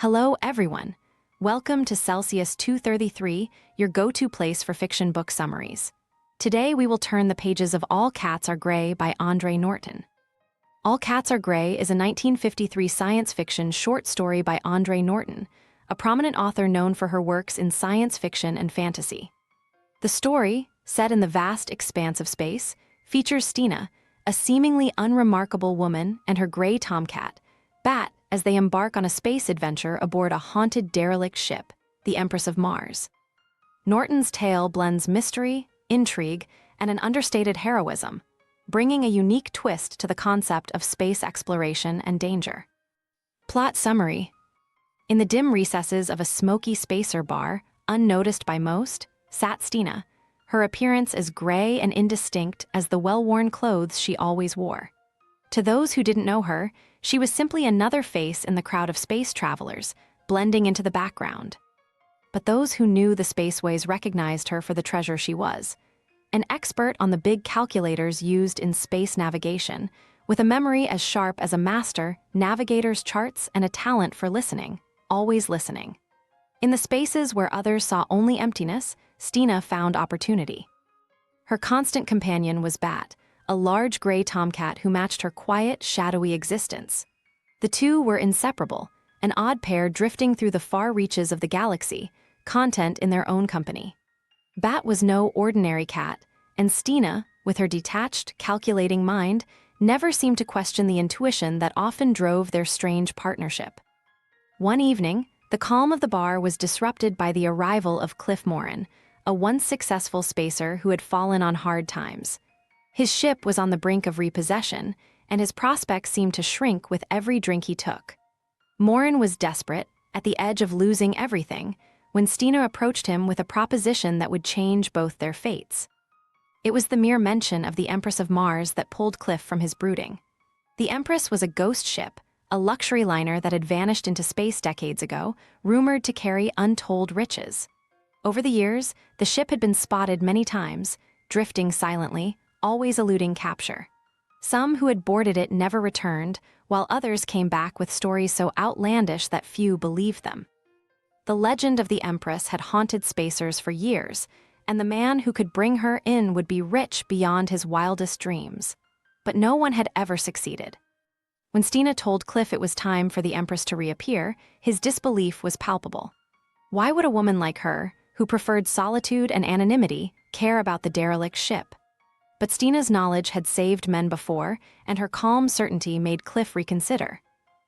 Hello, everyone. Welcome to Celsius 233, your go-to place for fiction book summaries. Today, we will turn the pages of All Cats Are Grey by Andre Norton. All Cats Are Grey is a 1953 science fiction short story by Andre Norton, a prominent author known for her works in science fiction and fantasy. The story, set in the vast expanse of space, features Steena, a seemingly unremarkable woman, and her gray tomcat, Bat, as they embark on a space adventure aboard a haunted derelict ship, the Empress of Mars. Norton's tale blends mystery, intrigue, and an understated heroism, bringing a unique twist to the concept of space exploration and danger. Plot summary. In the dim recesses of a smoky spacer bar, unnoticed by most, sat Steena, her appearance as gray and indistinct as the well-worn clothes she always wore. To those who didn't know her, she was simply another face in the crowd of space travelers, blending into the background. But those who knew the spaceways recognized her for the treasure she was, an expert on the big calculators used in space navigation, with a memory as sharp as a master, navigator's charts, and a talent for listening, always listening. In the spaces where others saw only emptiness, Steena found opportunity. Her constant companion was Bat, a large gray tomcat who matched her quiet, shadowy existence. The two were inseparable, an odd pair drifting through the far reaches of the galaxy, content in their own company. Bat was no ordinary cat, and Steena, with her detached, calculating mind, never seemed to question the intuition that often drove their strange partnership. One evening, the calm of the bar was disrupted by the arrival of Cliff Morin, a once successful spacer who had fallen on hard times. His ship was on the brink of repossession, and his prospects seemed to shrink with every drink he took. Morin was desperate, at the edge of losing everything, when Steena approached him with a proposition that would change both their fates. It was the mere mention of the Empress of Mars that pulled Cliff from his brooding. The Empress was a ghost ship, a luxury liner that had vanished into space decades ago, rumored to carry untold riches. Over the years, the ship had been spotted many times, drifting silently, always eluding capture. Some who had boarded it never returned, while others came back with stories so outlandish that few believed them. The legend of the Empress had haunted spacers for years, and the man who could bring her in would be rich beyond his wildest dreams. But no one had ever succeeded. When Steena told Cliff it was time for the Empress to reappear, his disbelief was palpable. Why would a woman like her, who preferred solitude and anonymity, care about the derelict ship? But Steena's knowledge had saved men before, and her calm certainty made Cliff reconsider.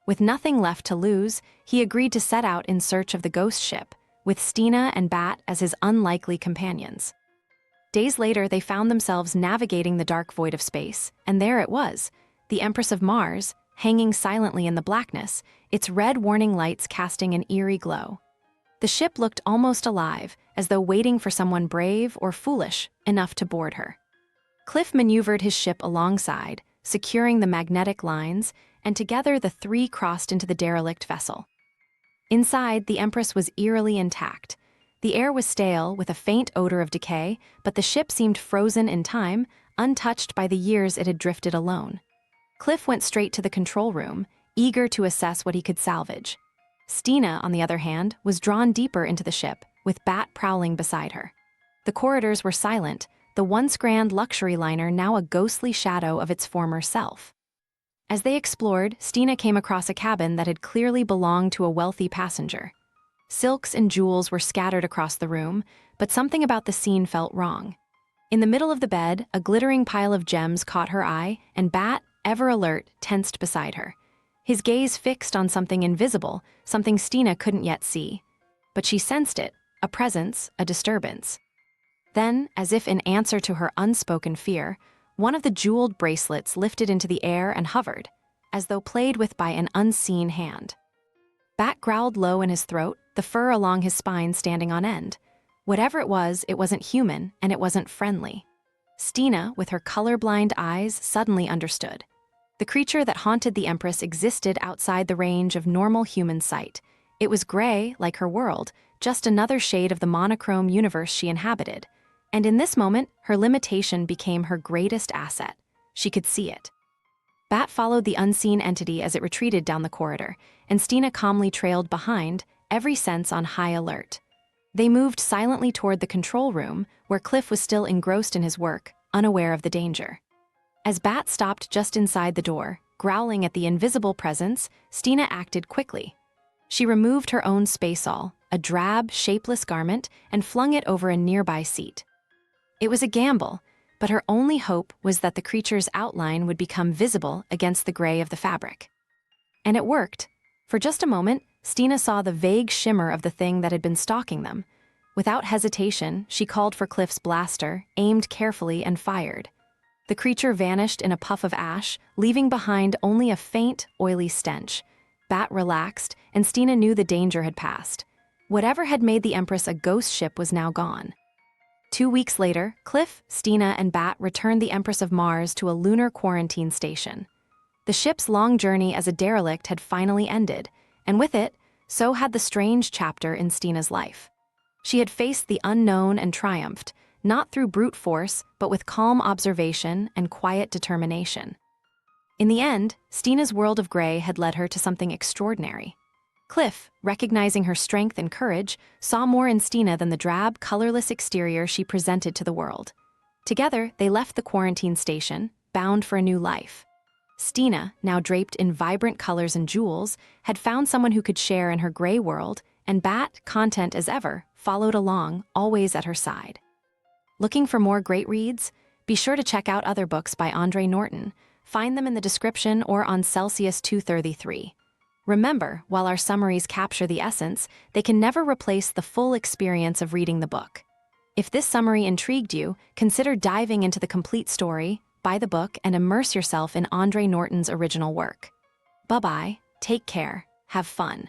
With nothing left to lose, he agreed to set out in search of the ghost ship, with Steena and Bat as his unlikely companions. Days later, they found themselves navigating the dark void of space, and there it was, the Empress of Mars, hanging silently in the blackness, its red warning lights casting an eerie glow. The ship looked almost alive, as though waiting for someone brave or foolish enough to board her. Cliff maneuvered his ship alongside, securing the magnetic lines, and together the three crossed into the derelict vessel. Inside, the Empress was eerily intact. The air was stale, with a faint odor of decay, but the ship seemed frozen in time, untouched by the years it had drifted alone. Cliff went straight to the control room, eager to assess what he could salvage. Steena, on the other hand, was drawn deeper into the ship, with Bat prowling beside her. The corridors were silent, the once grand luxury liner now a ghostly shadow of its former self. As they explored, Steena came across a cabin that had clearly belonged to a wealthy passenger. Silks and jewels were scattered across the room, but something about the scene felt wrong. In the middle of the bed, a glittering pile of gems caught her eye, and Bat, ever alert, tensed beside her. His gaze fixed on something invisible, something Steena couldn't yet see. But she sensed it, a presence, a disturbance. Then, as if in answer to her unspoken fear, one of the jeweled bracelets lifted into the air and hovered, as though played with by an unseen hand. Bat growled low in his throat, the fur along his spine standing on end. Whatever it wasn't human, and it wasn't friendly. Steena, with her colorblind eyes, suddenly understood. The creature that haunted the Empress existed outside the range of normal human sight. It was gray, like her world, just another shade of the monochrome universe she inhabited. And in this moment, her limitation became her greatest asset. She could see it. Bat followed the unseen entity as it retreated down the corridor, and Steena calmly trailed behind, every sense on high alert. They moved silently toward the control room, where Cliff was still engrossed in his work, unaware of the danger. As Bat stopped just inside the door, growling at the invisible presence, Steena acted quickly. She removed her own spaceall, a drab, shapeless garment, and flung it over a nearby seat. It was a gamble, but her only hope was that the creature's outline would become visible against the gray of the fabric. And it worked. For just a moment, Steena saw the vague shimmer of the thing that had been stalking them. Without hesitation, she called for Cliff's blaster, aimed carefully, and fired. The creature vanished in a puff of ash, leaving behind only a faint, oily stench. Bat relaxed, and Steena knew the danger had passed. Whatever had made the Empress a ghost ship was now gone. 2 weeks later, Cliff, Steena, and Bat returned the Empress of Mars to a lunar quarantine station. The ship's long journey as a derelict had finally ended, and with it, so had the strange chapter in Steena's life. She had faced the unknown and triumphed, not through brute force, but with calm observation and quiet determination. In the end, Steena's world of gray had led her to something extraordinary. Cliff, recognizing her strength and courage, saw more in Steena than the drab, colorless exterior she presented to the world. Together, they left the quarantine station, bound for a new life. Steena, now draped in vibrant colors and jewels, had found someone who could share in her gray world, and Bat, content as ever, followed along, always at her side. Looking for more great reads? Be sure to check out other books by Andre Norton. Find them in the description or on Celsius 233. Remember, while our summaries capture the essence, they can never replace the full experience of reading the book. If this summary intrigued you, consider diving into the complete story, buy the book, and immerse yourself in Andre Norton's original work. Bye-bye, take care, have fun.